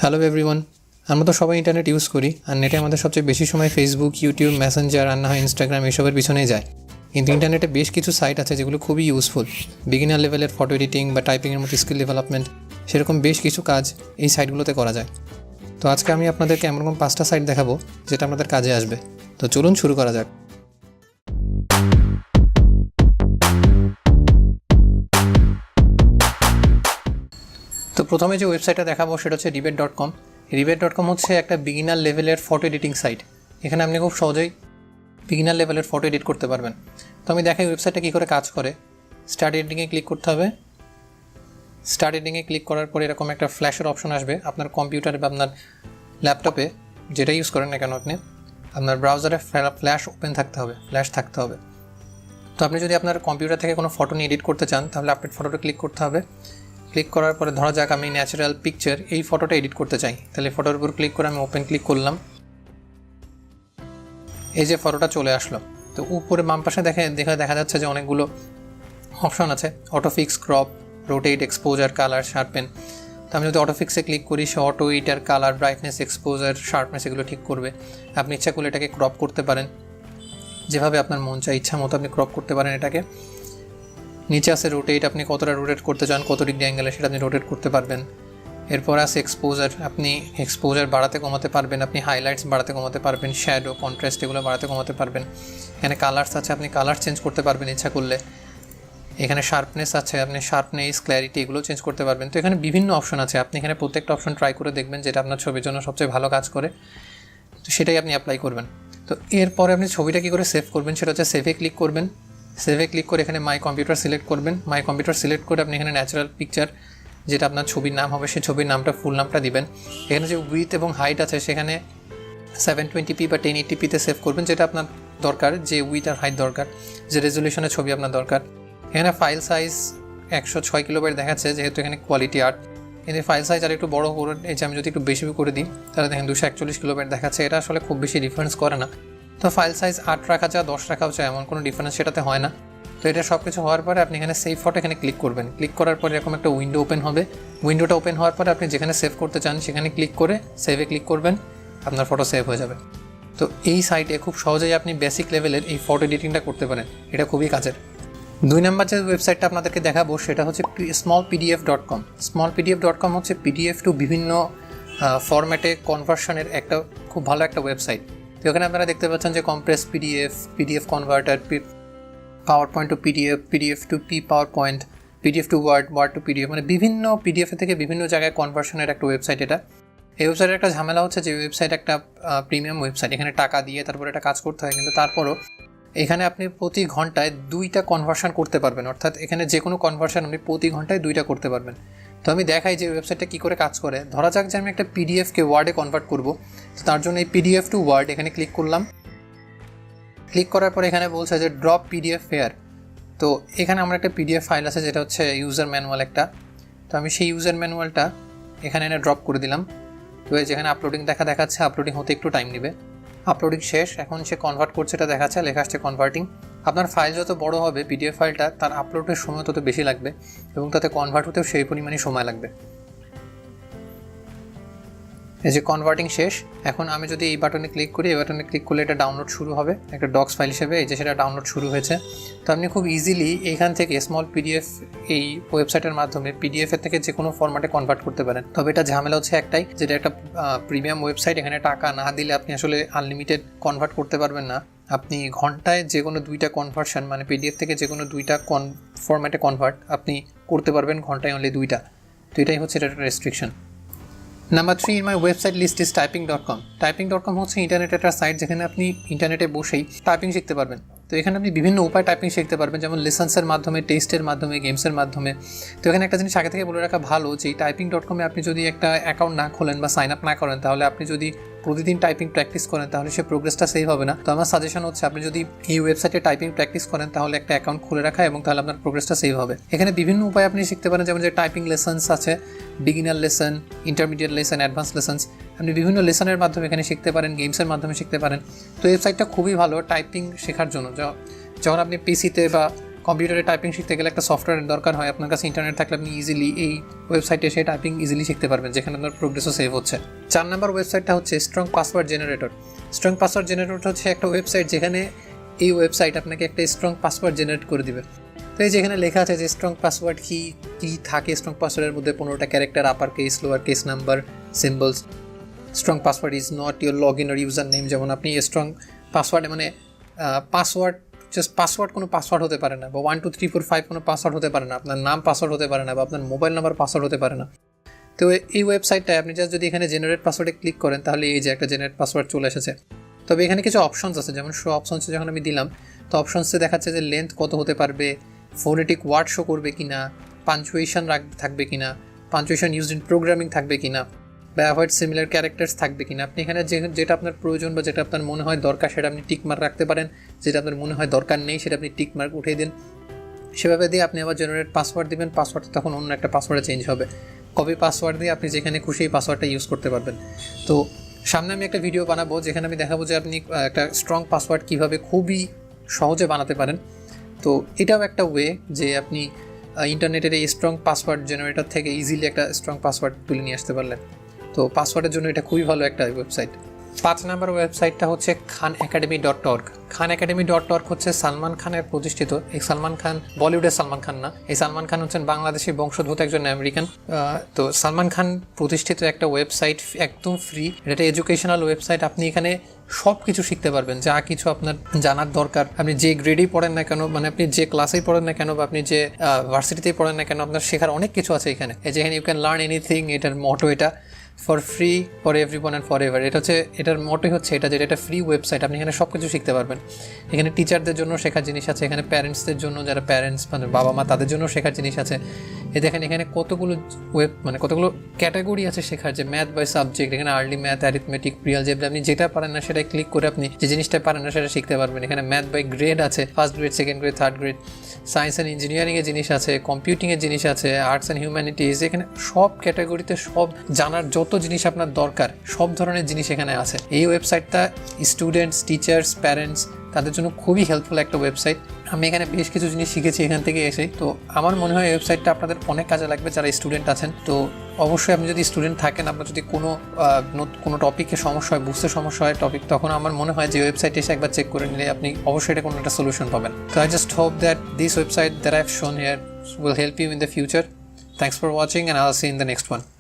Hello everyone, আমরা তো সবাই ইন্টারনেট ইউজ করি আর নেটে আমাদের সবচেয়ে বেশি সময় ফেসবুক, ইউটিউব, মেসেঞ্জার আর না হয় ইনস্টাগ্রাম এসবের পিছনেই যায়। কিন্তু ইন্টারনেটে বেশ কিছু সাইট আছে যেগুলো খুবই ইউজফুল। বিগিনার লেভেলের ফটো এডিটিং বা টাইপিংয়ের মতো স্কিল ডেভেলপমেন্ট, সেরকম বেশ কিছু কাজ এই সাইটগুলোতে করা যায়। তো আজকে আমি আপনাদেরকে এমন 5টা সাইট দেখাবো যেটা আপনাদের কাজে আসবে। তো চলুন শুরু করা যাক। তো প্রথমে যে ওয়েবসাইটটা দেখাবো সেটা হচ্ছে rebate.com। rebate.com হচ্ছে একটা বিগিনার লেভেলের ফটো এডিটিং সাইট। এখানে আপনি খুব সহজেই বিগিনার লেভেলের ফটো এডিট করতে পারবেন। তো আমি দেখাই ওয়েবসাইটটা কী করে কাজ করে। স্টার্ট এডিটিংয়ে ক্লিক করতে হবে। স্টার্ট এডিটিংয়ে ক্লিক করার পরে এরকম একটা ফ্ল্যাশের অপশন আসবে। আপনার কম্পিউটারে বা আপনার ল্যাপটপে যেটা ইউজ করেন না কেন আপনি, আপনার ব্রাউজারে ফ্ল্যাশ থাকতে হবে। তো আপনি যদি আপনার কম্পিউটার থেকে কোনো ফটো নিয়ে এডিট করতে চান তাহলে আপডেট ফটোটা ক্লিক করতে হবে। ক্লিক করার পরে ধরা যাক আমি ন্যাচারাল পিকচার এই ফটোটা এডিট করতে চাই, তাহলে ফটোর উপর ক্লিক করে আমি ওপেন ক্লিক করলাম। এই যে ফটোটা চলে আসলো। তো উপরে বাম পাশে দেখা যাচ্ছে যে অনেকগুলো অপশন আছে, autofix, crop, rotate, exposure, colour, sharpen. তো আমি যদি অটোফিক্সে ক্লিক করি সে অটো এটার কালার, ব্রাইটনেস, এক্সপোজার, শার্পনেস এগুলো ঠিক করবে। আপনি ইচ্ছা করলে এটাকে ক্রপ করতে পারেন, যেভাবে আপনার মন চায় ইচ্ছা মতো আপনি ক্রপ করতে পারেন এটাকে। নিচে আছে রোটেট, আপনি কতটা রোটেট করতে চান, কত ডিগ্রি অ্যাঙ্গেলে সেটা আপনি রোটেট করতে পারবেন। এরপর আছে এক্সপোজার, আপনি এক্সপোজার বাড়াতে কমাতে পারবেন, আপনি হাইলাইটস বাড়াতে কমাতে পারবেন, শ্যাডো, কন্ট্রাস্ট এগুলো বাড়াতে কমাতে পারবেন। এখানে কালার্স আছে, আপনি কালার চেঞ্জ করতে পারবেন ইচ্ছা করলে। এখানে শার্পনেস আছে, আপনি শার্পনেস, ক্ল্যারিটি এগুলো চেঞ্জ করতে পারবেন। তো এখানে বিভিন্ন অপশন আছে, আপনি এখানে প্রত্যেকটা অপশন ট্রাই করে দেখবেন যেটা আপনার ছবির জন্য সবচেয়ে ভালো কাজ করে, তো সেটাই আপনি অ্যাপ্লাই করবেন। তো এরপরে আপনি ছবিটা কী করে সেভ করবেন সেটা হচ্ছে সেভে ক্লিক করবেন। সেভে ক্লিক করে এখানে মাই কম্পিউটার সিলেক্ট করবেন। মাই কম্পিউটার সিলেক্ট করে আপনি এখানে ন্যাচারাল পিকচার যেটা আপনার ছবির নাম হবে সেই ছবির নামটা, ফুল নামটা দিবেন। এখানে যে উইথ এবং হাইট আছে সেখানে 720p বা 1080pতে সেভ করবেন, যেটা আপনার দরকার, যে উইথ আর হাইট দরকার, যে রেজলিউশনের ছবি আপনার দরকার। এখানে ফাইল সাইজ 106 কিলোবাইট দেখাচ্ছে, যেহেতু এখানে কোয়ালিটি আর্ট। কিন্তু ফাইল সাইজ আর একটু বড় করে, এই যে আমি যদি একটু বেশি করে দিই তাহলে দেখেন 241 কিলোবাইট দেখাচ্ছে। এটা আসলে খুব বেশি ডিফারেন্স করে না। তো ফাইল সাইজ 8 রাখা যায়, 10 রাখাও যায়, এমন কোনো ডিফারেন্স সেটাতে হয় না। তো এটা সব কিছু হওয়ার পরে আপনি এখানে সেভ ফটো এখানে ক্লিক করবেন। ক্লিক করার পরে এরকম একটা উইন্ডো ওপেন হবে। উইন্ডোটা ওপেন হওয়ার পরে আপনি যেখানে সেভ করতে চান সেখানে ক্লিক করে সেভে ক্লিক করবেন, আপনার ফটো সেভ হয়ে যাবে। তো এই সাইটে খুব সহজেই আপনি বেসিক লেভেলের এই ফটো এডিটিংটা করতে পারেন, এটা খুবই কাজের। 2 নম্বর যে ওয়েবসাইটটা আপনাদেরকে দেখাবো সেটা হচ্ছে smallpdf.com। smallpdf.com হচ্ছে পিডিএফ টু বিভিন্ন ফরম্যাটে কনভার্সনের একটা খুব ভালো একটা ওয়েবসাইট। তো এখানে আপনারা দেখতে পাচ্ছেন যে compress PDF, PDF converter, power point to PDF, PDF to power point, PDF to word, word to PDF, মানে বিভিন্ন পিডিএফ থেকে বিভিন্ন জায়গায় কনভার্সনের একটা ওয়েবসাইট এটা। এই ওয়েবসাইটের একটা ঝামেলা হচ্ছে যে ওয়েবসাইট একটা প্রিমিয়াম ওয়েবসাইট, এখানে টাকা দিয়ে তারপরে এটা কাজ করতে হয়, কিন্তু তারপরও এখানে আপনি প্রতি ঘন্টায় 2টা কনভার্সন করতে পারবেন, অর্থাৎ এখানে যে কোনো কনভার্সন আপনি প্রতি ঘন্টায় 2টা করতে পারবেন। তো আমি দেখাই যে ওয়েবসাইটটা কী করে কাজ করে। ধরা যাক যে আমি একটা পিডিএফকে ওয়ার্ডে কনভার্ট করব, তো তার জন্য এই পিডিএফ টু ওয়ার্ড এখানে ক্লিক করলাম। ক্লিক করার পরে এখানে বলছে যে ড্রপ পিডিএফ ফেয়ার। তো এখানে আমার একটা পিডিএফ ফাইল আছে যেটা হচ্ছে ইউজার ম্যানুয়াল একটা। তো আমি সেই ইউজার ম্যানুয়ালটা এখানে এনে ড্রপ করে দিলাম। তো যেখানে আপলোডিং দেখাচ্ছে, আপলোডিং হতে একটু টাইম নেবে। আপলোডিং শেষ, এখন সে কনভার্ট করছে, এটা দেখাচ্ছে, লেখা আসছে কনভার্টিং। আপনার ফাইল যত বড় হবে পিডিএফ ফাইলটা, তার আপলোডের সময় তত বেশি লাগবে এবং তাতে কনভার্ট হতেও সেই পরিমাণই সময় লাগবে। এই যে কনভার্টিং শেষ। এখন আমি যদি এই বাটনে ক্লিক করি, এই বাটনে ক্লিক করলে এটা ডাউনলোড শুরু হবে একটা ডক্স ফাইল হিসেবে। এই যে সেটা ডাউনলোড শুরু হয়েছে। তো আপনি খুব ইজিলি এইখান থেকে স্মল পিডিএফ এই ওয়েবসাইটের মাধ্যমে পিডিএফের থেকে যে কোনো ফরম্যাটে কনভার্ট করতে পারেন। তবে এটা ঝামেলা হচ্ছে একটাই, যেটা একটা প্রিমিয়াম ওয়েবসাইট, এখানে টাকা না দিলে আপনি আসলে আনলিমিটেড কনভার্ট করতে পারবেন না। আপনি ঘন্টায় যে কোনো 2টা কনভার্সন, মানে পিডিএফ থেকে যে কোনো 2টা ফরম্যাটে কনভার্ট আপনি করতে পারবেন ঘন্টায় অনলি 2টা। তো এটাই হচ্ছে এটা একটা restriction. Number 3 in my website list is typing.com। typing.com হচ্ছে ইন্টারনেটের একটা সাইট যেখানে আপনি ইন্টারনেটে বসেই টাইপিং শিখতে পারবেন। তো এখানে আপনি বিভিন্ন উপায় টাইপিং শিখতে পারবেন, যেমন লেসন্সের মাধ্যমে, টেস্টের মাধ্যমে, গেমসের মাধ্যমে। তো এখানে একটা জিনিস আগে থেকে বলে রাখা ভালো যে এই typing.com-এ আপনি যদি একটা অ্যাকাউন্ট না খোলেন বা সাইন আপ না করেন, তাহলে আপনি যদি প্রতিদিন টাইপিং প্র্যাকটিস করেন তাহলে সে প্রোগ্রেসটা সেভ হবে না। তো আমার সাজেশন হচ্ছে আপনি যদি এই ওয়েবসাইটে টাইপিং প্র্যাকটিস করেন তাহলে একটা অ্যাকাউন্ট খুলে রাখা, এবং তাহলে আপনার প্রোগ্রেসটা সেভ হবে। এখানে বিভিন্ন উপায় আপনি শিখতে পারেন, যেমন যে টাইপিং লেসন্স আছে, beginner lesson, intermediate lesson, advance lessons. আপনি বিভিন্ন লেসনের মাধ্যমে এখানে শিখতে পারেন, গেমসের মাধ্যমে শিখতে পারেন। তো ওয়েবসাইটটা খুবই ভালো টাইপিং শেখার জন্য। যখন আপনি পিসিতে বা কম্পিউটারে টাইপিং শিখতে গেলে একটা সফটওয়্যারের দরকার হয়, আপনার কাছে ইন্টারনেট থাকলে আপনি ইজিলি এই ওয়েবসাইটে এসে টাইপিং ইজিলি শিখতে পারবেন, যেখানে আপনার প্রোগ্রেসও সেভ হচ্ছে। 4 নম্বর ওয়েবসাইটটা হচ্ছে strong password generator. Strong password generator হচ্ছে একটা ওয়েবসাইট যেখানে এই ওয়েবসাইট আপনাকে একটা স্ট্রং পাসওয়ার্ড জেনারেট করে দিবে। তো এই যেখানে লেখা আছে যে স্ট্রং পাসওয়ার্ড কী থাকে, স্ট্রং পাসওয়ার্ডের মধ্যে 15টা character, upper case, lower case, number, symbols. Strong password is not your log in or user name. যেমন আপনি স্ট্রং পাসওয়ার্ডে মানে পাসওয়ার্ড জাস্ট পাসওয়ার্ড কোনো পাসওয়ার্ড হতে পারে না, বা 1 2 3 4 5 কোনো পাসওয়ার্ড হতে পারে না, আপনার নাম পাসওয়ার্ড হতে পারে না, বা আপনার মোবাইল নাম্বার পাসওয়ার্ড হতে পারে না। তো এই ওয়েবসাইটটায় আপনি জাস্ট যদি এখানে জেনারেট পাসওয়ার্ডে ক্লিক করেন তাহলে এই যে একটা জেনারেট পাসওয়ার্ড চলে এসেছে। তবে এখানে কিছু অপশনস আছে, যেমন শো অপশনসে যখন আমি দিলাম তো অপশনসে দেখাচ্ছে যে লেন্থ কত হতে পারবে, ফোনেটিক ওয়ার্ড শো করবে কিনা, পাঞ্চুয়েশন থাকবে কিনা, পাঞ্চুয়েশন ইউজড ইন প্রোগ্রামিং থাকবে কিনা, বা অ্যাভয়েড সিমিলার ক্যারেক্টার্স থাকবে কিনা। আপনি এখানে যেটা আপনার প্রয়োজন বা যেটা আপনার মনে হয় দরকার সেটা আপনি টিক মার্ক রাখতে পারেন, যেটা আপনার মনে হয় দরকার নেই সেটা আপনি টিক মার্ক উঠিয়ে দিন। সেভাবে দিয়ে আপনি আবার জেনারেট পাসওয়ার্ড দিবেন, পাসওয়ার্ড তখন অন্য একটা পাসওয়ার্ডে চেঞ্জ হবে। কপি পাসওয়ার্ড দিয়ে আপনি যেখানে খুশি এই পাসওয়ার্ডটা ইউজ করতে পারবেন। তো সামনে আমি একটা ভিডিও বানাবো যেখানে আমি দেখাবো যে আপনি একটা স্ট্রং পাসওয়ার্ড কীভাবে খুবই সহজে বানাতে পারেন। তো এটাও একটা ওয়ে যে আপনি ইন্টারনেটের এই স্ট্রং পাসওয়ার্ড জেনারেটর থেকে ইজিলি একটা স্ট্রং পাসওয়ার্ড তুলে নিয়ে আসতে পারলেন। তো পাসওয়ার্ডের জন্য এটা খুবই ভালো একটা ওয়েবসাইট। 5 নম্বর ওয়েবসাইটটা হচ্ছে khanacademy.org। khanacademy.org হচ্ছে সালমান খানের প্রতিষ্ঠিত। এই সালমান খান বলিউডের সালমান খান না, এই সালমান খান হচ্ছেন বাংলাদেশি বংশোদ্ভূত একজন আমেরিকান। তো সালমান খান প্রতিষ্ঠিত একটা ওয়েবসাইট, একদম ফ্রি। এটা এডুকেশনাল ওয়েবসাইট। আপনি এখানে সব কিছু শিখতে পারবেন, যা কিছু আপনার জানার দরকার। আপনি যে গ্রেডেই পড়েন না কেন, মানে আপনি যে ক্লাসেই পড়েন না কেন, বা আপনি যে ভার্সিটিতেই পড়েন না কেন, আপনার শেখার অনেক কিছু আছে এখানে। এই যে এখানে ইউ ক্যান লার্ন এনিথিং, এটার মটো এটা for free for everyone and for ever. এটা হচ্ছে এটার মোটোই হচ্ছে এটা, যেটা এটা ফ্রি ওয়েবসাইট। আপনি এখানে সব কিছু শিখতে পারবেন। এখানে টিচারদের জন্য শেখার জিনিস আছে, এখানে প্যারেন্টসদের জন্য, যারা প্যারেন্টস মানে বাবা মা তাদের জন্য শেখার জিনিস আছে। দেখেন এখানে কতগুলো কতগুলো ক্যাটাগরি আছে শেখার, যে ম্যাথ বাই সাবজেক্ট, এখানে early math, arithmetic, Real zebra. আপনি যেটা পারেন না সেটা ক্লিক করে আপনি যে জিনিসটা পারেন না সেটা শিখতে পারবেন। এখানে ম্যাথ বাই গ্রেড আছে, first grade, second grade, third grade. Science and ইঞ্জিনিয়ারিংয়ের জিনিস আছে, কম্পিউটিংয়ের জিনিস আছে, আর্টস অ্যান্ড হিউম্যানিটিজ। এখানে সব ক্যাটাগরিতে সব জানার যত জিনিস আপনার দরকার সব ধরনের জিনিস এখানে আছে। এই ওয়েবসাইটটা স্টুডেন্টস, টিচার্স, প্যারেন্টস তাদের জন্য খুবই হেল্পফুল একটা ওয়েবসাইট। আমি এখানে বেশ কিছু জিনিস শিখেছি এখান থেকে এসে। তো আমার মনে হয় এই ওয়েবসাইটটা আপনাদের অনেক কাজে লাগবে যারা স্টুডেন্ট আছেন। তো অবশ্যই আপনি যদি স্টুডেন্ট থাকেন, আপনার যদি কোনো টপিকে সমস্যা হয়, বুঝতে সমস্যা হয় টপিক, তখন আমার মনে হয় যে ওয়েবসাইটে এসে একবার চেক করে নিলে আপনি অবশ্যই এটা কোনো একটা সলিউশন পাবেন। তো I just hope that this website that I have শোন here will help you in the future. Thanks for watching and I'll see you in the next one.